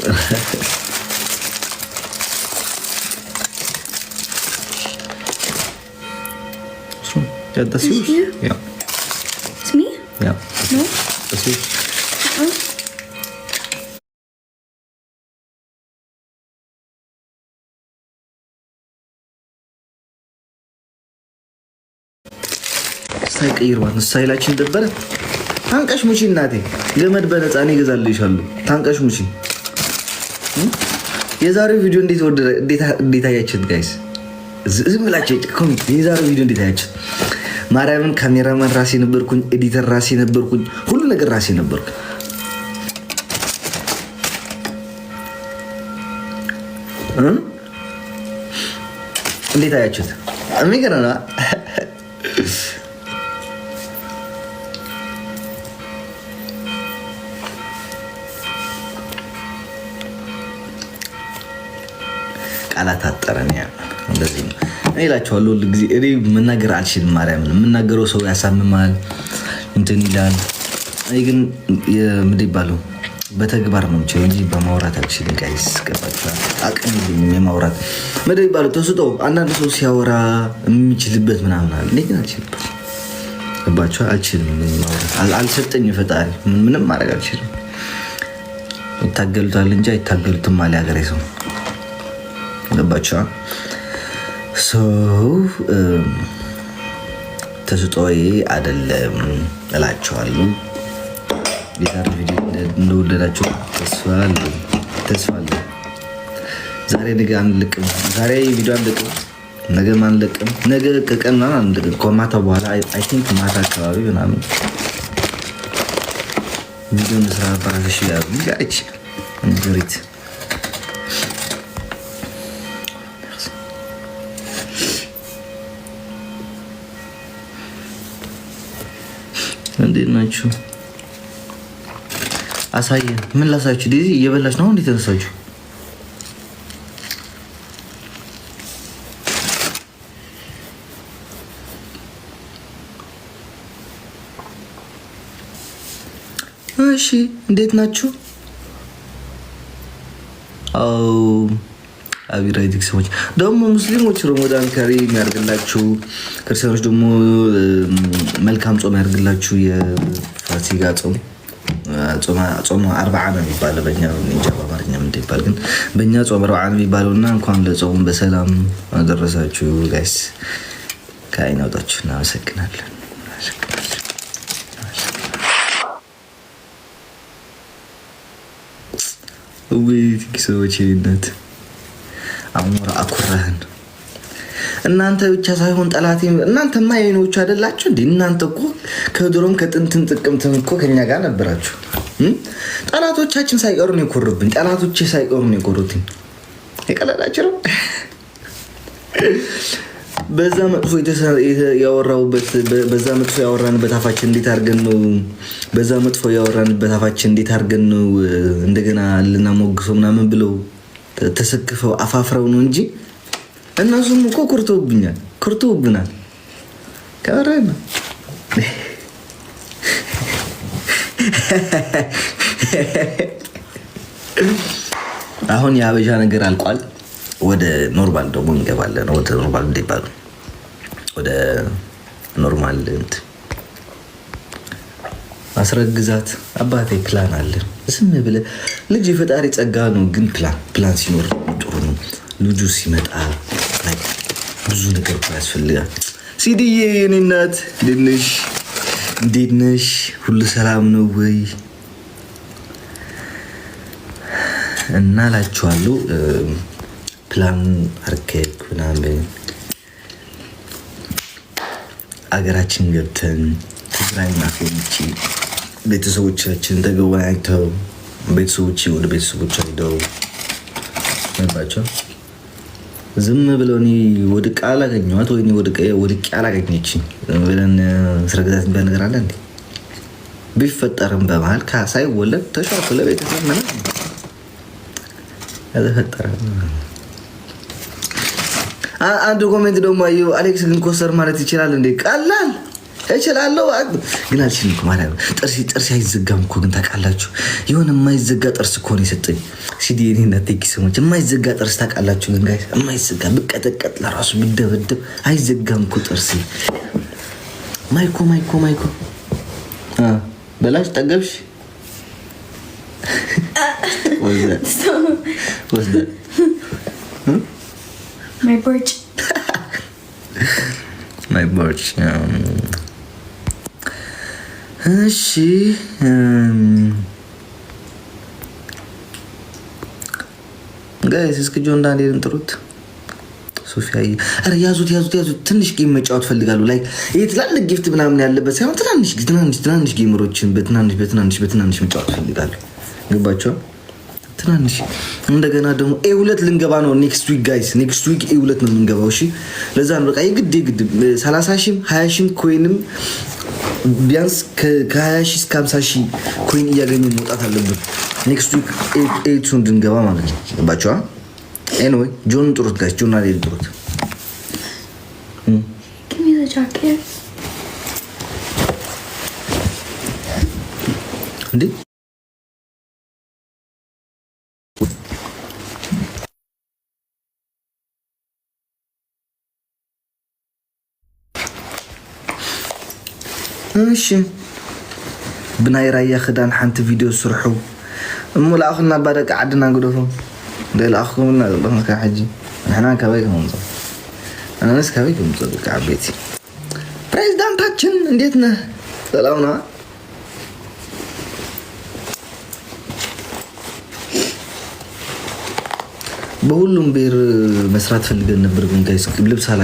Ja, das ist ja. It's me? Ja. No? Das ist ሳይቀይሯን ስታይላችን ደበረ። ታንቀሽ ሙቺ እናቴ ገመድ በነፃ እኔ እገዛልሻለሁ። ታንቀሽ ሙቺ። የዛሬው ቪዲዮ እንዴት አያችሁት ጋይስ? ዝም ብላችሁ ኮሜንት። የዛሬው ቪዲዮ እንዴት አያችሁት? ማርያምን ካሜራማን ራሴ ነበርኩኝ፣ ኤዲተር ራሴ ነበርኩኝ፣ ሁሉ ነገር ራሴ ነበርኩኝ። እንዴት አያችሁት? የሚገርም ነው። ቃላት አጠረን። ያ እንደዚህ ነው እላችኋለሁ። ጊዜ እኔ መናገር አልችልም። ማርያምን የምናገረው ሰው ያሳምማል እንትን ይላል። እኔ ግን ምንድን ይባለው በተግባር ነው የምችለው እንጂ በማውራት አልችልም። ጋይስ ገባችኋል? አቅም የለኝም የማውራት ምንድን ይባለው ተስጦ። አንዳንድ ሰው ሲያወራ የሚችልበት ምናምን አለ። እኔ ግን አልችልም። ገባችኋል? አልችልም ማውራት አልሰጠኝ ፈጣሪ። ምንም ማድረግ አልችልም። ይታገሉታል እንጂ አይታገሉትም አለ ሀገሬ ሰው። ገባችኋል? ሰው ተስጦዬ አይደለም እላችኋለሁ። የዛሬ ቪዲዮ እንደወደዳችሁ ተስፋ አለኝ። ዛሬ ነገ አንለቅም። ዛሬ ቪዲዮ አንለቅም፣ ነገ አንለቅም። ነገ ከቀን አንለቅም። ከማታ በኋላ አይ ቲንክ ማታ አካባቢ ምናምን ቪዲዮ እንስራ። ባራሽ ያሉ ጋይች እንግሪት እንዴት ናችሁ? አሳየን። ምን ላሳችሁ? ዲዚ እየበላች ነው። እንዴት ተነሳችሁ? እሺ እንዴት ናችሁ? አቢራይቲክ ሰዎች ደግሞ ሙስሊሞች ረመዳን ከሪም ያርግላችሁ፣ ክርስቲያኖች ደግሞ መልካም ጾም ያርግላችሁ። የፋሲካ ጾም አርባዓ ነው የሚባለው በእኛ እንጃ በአማርኛ ምን ይባል፣ ግን በእኛ ጾም አርባዓ ነው የሚባለው እና እንኳን ለጾሙ በሰላም አደረሳችሁ ጋይስ። ከአይን አውጣችሁ እናመሰግናለን። ሰዎች ይነት አሞራ አኩራህን እናንተ ብቻ ሳይሆን ጠላቴ እናንተማ የኔዎቹ አይደላችሁ እንዴ? እናንተ እኮ ከድሮም ከጥንትን ጥቅምትም እኮ ከኛ ጋር ነበራችሁ። ጠላቶቻችን ሳይቀሩ ነው የኮሩብኝ። ጠላቶቼ ሳይቀሩ ነው የኮሩትኝ። የቀለላችሁ ነው። በዛ መጥፎ ያወራውበት በዛ መጥፎ ያወራንበት አፋችን እንዴት አድርገን ነው በዛ መጥፎ ያወራንበት አፋችን እንዴት አድርገን ነው እንደገና ልናሞግሰው ምናምን ብለው ተሰክፈው አፋፍረው ነው እንጂ እነሱም እኮ ኩርቶብናል። ከረና አሁን የአበሻ ነገር አልቋል። ወደ ኖርማል ደግሞ እንገባለን። ወደ ኖርማል እንዲባሉ ወደ ኖርማል አስረግዛት አባቴ ፕላን አለ። ዝም ብለህ ልጅ የፈጣሪ ጸጋ ነው፣ ግን ፕላን ሲኖር ጥሩ ነው። ልጁ ሲመጣ ብዙ ነገር ያስፈልጋል። ሲዲዬ የኔ እናት እንዴት ነሽ? ሁሉ ሰላም ነው ወይ? እና እላችኋለሁ ፕላን አርኬክ ምናምን አገራችን ገብተን ትግራይ ናፈንቺ ቤተሰቦቻችን ተገናኝተው ቤተሰቦች ወደ ቤተሰቦች ሄደው ነባቸው። ዝም ብለው እኔ ወድቄ አላገኘኋት ወይ ወድቄ አላገኘችኝ ብለን ስረግዛት የሚባል ነገር አለ እንዴ? ቢፈጠርም በመሀል ሳይወለድ ተሻርቶ ለቤተሰብ ምናምን ያተፈጠረ አንድ ኮሜንት ደግሞ አየሁ። አሌክስ ግን ኮስተር ማለት ይችላል እንዴ? ቀላል እችላለሁ ግን አልችልም እኮ ማለት ነው። ጥርሴ አይዘጋም እኮ ግን ታውቃላችሁ፣ የሆነ የማይዘጋ ጥርስ እኮ ነው የሰጠኝ ሲዲኒ እና ቴኪ ስሞች። የማይዘጋ ጥርስ ታውቃላችሁ ግን ጋይስ፣ የማይዘጋ ብቀጠቀጥ ለራሱ ብደበደብ አይዘጋም እኮ ጥርሴ። ማይኮ በላሽ ጠገብሽ ወስደ my birch እሺ ጋይስ እስኪ ጆን ዳንኤልን ጥሩት። ሶፊያ አረ ያዙት ትንሽ ጌም መጫወት ፈልጋለሁ። ላይክ ይሄ ትላልቅ ጊፍት ምናምን ያለበት ሳይሆን ትናንሽ ጌመሮችን በትናንሽ መጫወት ፈልጋለሁ። ገባችሁ? ትናንሽ እንደገና ደግሞ A2 ልንገባ ነው ኔክስት ዊክ ጋይስ። ኔክስት ዊክ A2 ነው የምንገባው። እሺ ለዛ ነው በቃ የግድ 30,000 20,000 ኮይንም ቢያንስ ከ20,000 እስከ 50,000 ኮይን እያገኘን መውጣት አለብን ኔክስት ዊክ A2 እንድንገባ ማለት ነው። ገባችሁ? ኤኒዌይ ጆን ጥሩት ጋይስ፣ ጆን አለ ጥሩት። Give me the jacket. እንዴ እሺ ብናይ ራያ ክዳን ሓንቲ ቪድዮ ስርሑ እሙላእኹና ባደቂ ዓድና ግደፉ ደልኣኹምና ዘለኹም ሕጂ ንሕና ካበይ ከምንፆ ኣነስ ካበይ ከምንፆ በቃ ዓበይቲ ፕሬዚዳንታችን እንዴት ነህ? ሰላም ነዋ። በሁሉም ብሔር መስራት ፈልገን ነበር ግን ጋይስ ልብስ አላ